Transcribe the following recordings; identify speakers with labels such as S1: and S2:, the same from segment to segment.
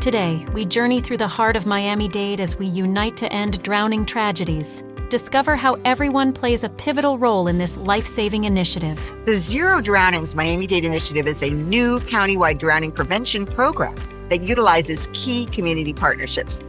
S1: Today, we journey through the heart of Miami-Dade as we unite to end drowning tragedies. Discover how everyone plays a pivotal role in this life-saving initiative.
S2: The Zero Drownings Miami-Dade initiative is a new countywide drowning prevention program that utilizes key community partnerships.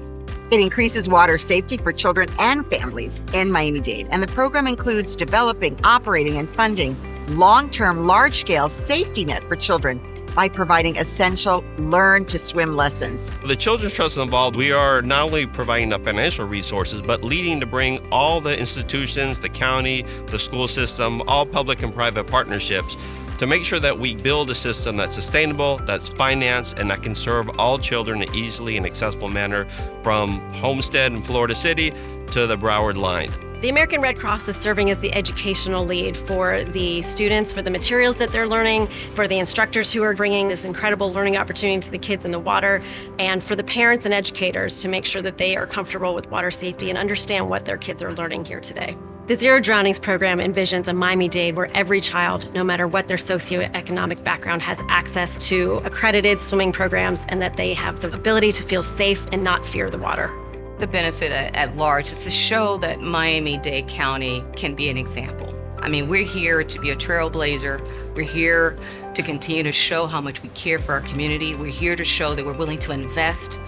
S2: It increases water safety for children and families in Miami-Dade, and the program includes developing, operating, and funding long-term, large-scale safety net for children by providing essential learn-to-swim lessons.
S3: The Children's Trust is involved. We are not only providing the financial resources, but leading to bring all the institutions, the county, the school system, all public and private partnerships to make sure that we build a system that's sustainable, that's financed, and that can serve all children in an easily and accessible manner from Homestead in Florida City to the Broward line.
S4: The American Red Cross is serving as the educational lead for the students, for the materials that they're learning, for the instructors who are bringing this incredible learning opportunity to the kids in the water, and for the parents and educators to make sure that they are comfortable with water safety and understand what their kids are learning here today. The Zero Drownings program envisions a Miami-Dade where every child, no matter what their socioeconomic background, has access to accredited swimming programs and that they have the ability to feel safe and not fear the water.
S5: The benefit at large is to show that Miami-Dade County can be an example. I mean, we're here to be a trailblazer. We're here to continue to show how much we care for our community. We're here to show that we're willing to invest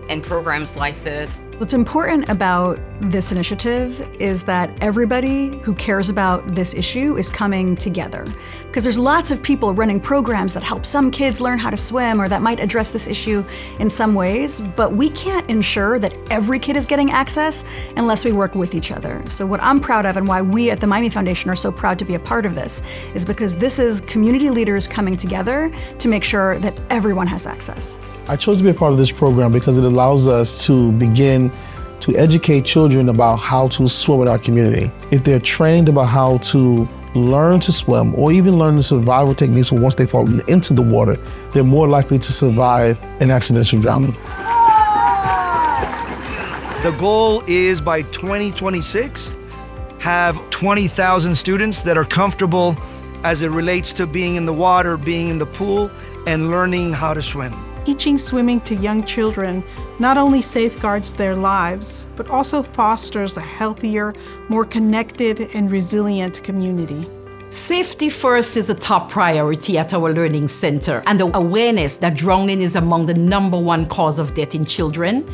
S5: in programs like this.
S6: What's important about this initiative is that everybody who cares about this issue is coming together. Because there's lots of people running programs that help some kids learn how to swim or that might address this issue in some ways, but we can't ensure that every kid is getting access unless we work with each other. So what I'm proud of and why we at the Miami Foundation are so proud to be a part of this is because this is community leaders coming together to make sure that everyone has access.
S7: I chose to be a part of this program because it allows us to begin to educate children about how to swim in our community. If they're trained about how to learn to swim or even learn the survival techniques once they fall into the water, they're more likely to survive an accidental drowning.
S8: The goal is by 2026, have 20,000 students that are comfortable as it relates to being in the water, being in the pool, and learning how to swim.
S9: Teaching swimming to young children not only safeguards their lives, but also fosters a healthier, more connected and resilient community.
S10: Safety first is a top priority at our Learning Center, and the awareness that drowning is among the #1 cause of death in children.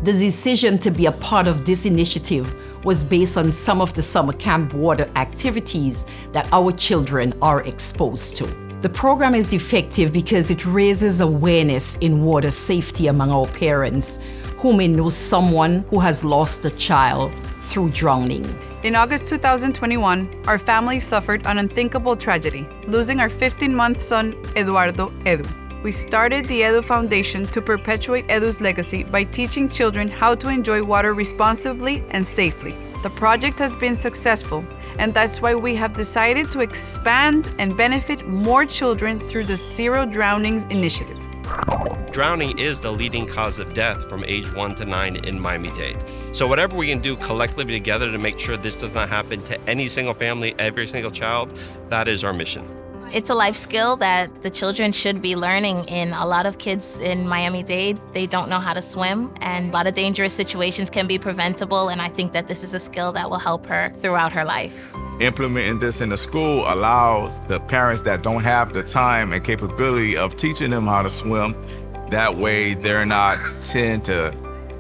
S10: The decision to be a part of this initiative was based on some of the summer camp water activities that our children are exposed to. The program is effective because it raises awareness in water safety among our parents who may know someone who has lost a child through drowning.
S11: In August 2021, our family suffered an unthinkable tragedy, losing our 15-month son, 𝗬𝗟𝗪𝗪. We started the 𝗬𝗪 Foundation to perpetuate 𝗬𝗪's legacy by teaching children how to enjoy water responsibly and safely. The project has been successful, and that's why we have decided to expand and benefit more children through the Zero Drownings initiative.
S3: Drowning is the leading cause of death from age 1 to 9 in Miami-Dade. So whatever we can do collectively together to make sure this does not happen to any single family, every single child, that is our mission.
S12: It's a life skill that the children should be learning. In a lot of kids in Miami-Dade, they don't know how to swim, and a lot of dangerous situations can be preventable, and I think that this is a skill that will help her throughout her life.
S13: Implementing this in the school allows the parents that don't have the time and capability of teaching them how to swim. That way, they're not 10 to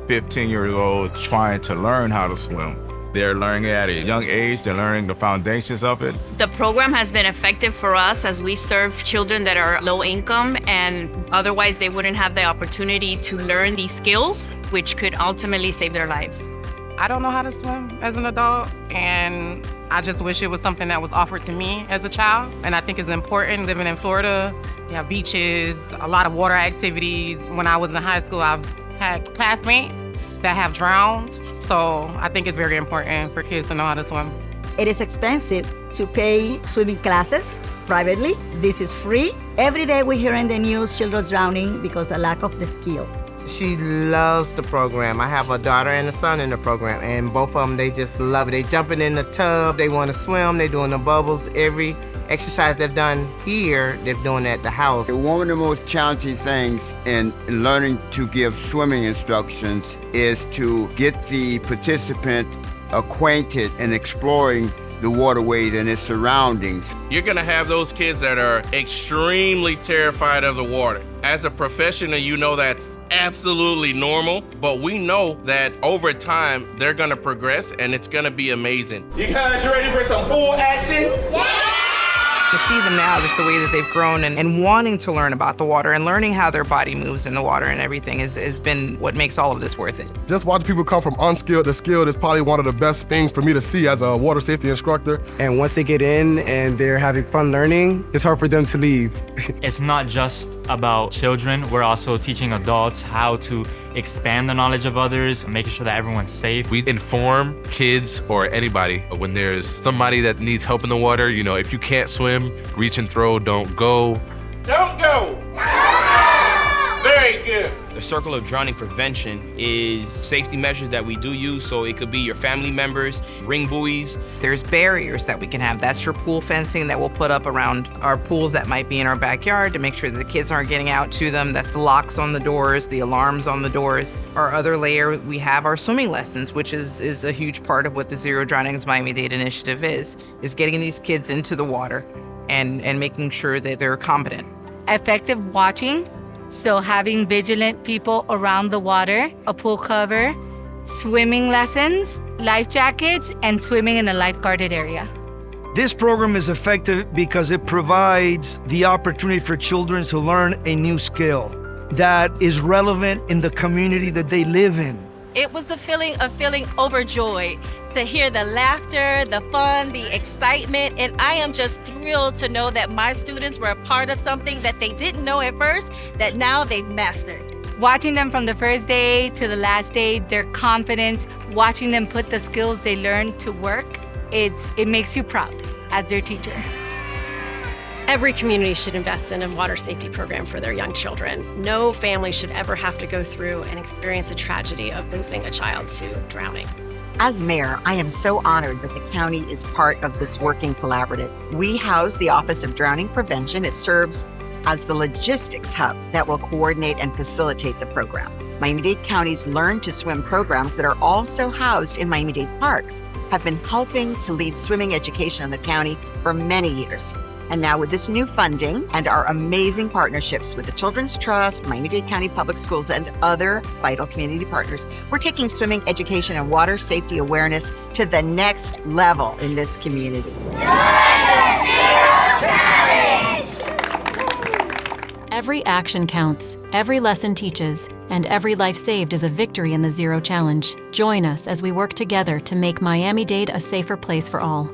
S13: 15-year-olds trying to learn how to swim. They're learning at a young age, they're learning the foundations of it.
S14: The program has been effective for us as we serve children that are low income and otherwise they wouldn't have the opportunity to learn these skills, which could ultimately save their lives.
S15: I don't know how to swim as an adult, and I just wish it was something that was offered to me as a child. And I think it's important living in Florida. You have beaches, a lot of water activities. When I was in high school, I've had classmates that have drowned. So I think it's very important for kids to know how to swim.
S16: It is expensive to pay swimming classes privately. This is free. Every day we hear in the news children drowning because the lack of the skill.
S17: She loves the program. I have a daughter and a son in the program, and both of them, they just love it. They jumping in the tub, they want to swim, they doing the bubbles. Every exercise they've done here, they're doing at the house.
S18: One of the most challenging things in learning to give swimming instructions is to get the participant acquainted and exploring the waterways and its surroundings.
S19: You're gonna have those kids that are extremely terrified of the water. As a professional, you know that's absolutely normal, but we know that over time, they're gonna progress and it's gonna be amazing.
S20: You guys ready for some pool action? Yeah!
S21: To see them now, just the way that they've grown and wanting to learn about the water and learning how their body moves in the water and everything has been what makes all of this worth it.
S22: Just watching people come from unskilled to skilled is probably one of the best things for me to see as a water safety instructor.
S23: And once they get in and they're having fun learning, it's hard for them to leave.
S24: It's not just about children, we're also teaching adults how to expand the knowledge of others, making sure that everyone's safe.
S25: We inform kids or anybody when there's somebody that needs help in the water. You know, if you can't swim, reach and throw, don't go.
S20: Don't go! Very good.
S26: The circle of drowning prevention is safety measures that we do use, so it could be your family members, ring buoys.
S21: There's barriers that we can have. That's your pool fencing that we'll put up around our pools that might be in our backyard to make sure that the kids aren't getting out to them. That's the locks on the doors, the alarms on the doors. Our other layer, we have our swimming lessons, which is a huge part of what the Zero Drownings Miami-Dade initiative is getting these kids into the water and making sure that they're competent.
S27: Effective watching. So having vigilant people around the water, a pool cover, swimming lessons, life jackets, and swimming in a lifeguarded area.
S8: This program is effective because it provides the opportunity for children to learn a new skill that is relevant in the community that they live in.
S28: It was the feeling of feeling overjoyed to hear the laughter, the fun, the excitement, and I am just thrilled to know that my students were a part of something that they didn't know at first, that now they've mastered.
S27: Watching them from the first day to the last day, their confidence, watching them put the skills they learned to work, it makes you proud as their teacher.
S4: Every community should invest in a water safety program for their young children. No family should ever have to go through and experience a tragedy of losing a child to drowning.
S2: As mayor, I am so honored that the county is part of this working collaborative. We house the Office of Drowning Prevention. It serves as the logistics hub that will coordinate and facilitate the program. Miami-Dade County's Learn to Swim programs that are also housed in Miami-Dade parks have been helping to lead swimming education in the county for many years. And now with this new funding and our amazing partnerships with the Children's Trust, Miami-Dade County Public Schools, and other vital community partners, we're taking swimming education and water safety awareness to the next level in this community.
S1: Every action counts, every lesson teaches, and every life saved is a victory in the Zero Challenge. Join us as we work together to make Miami-Dade a safer place for all.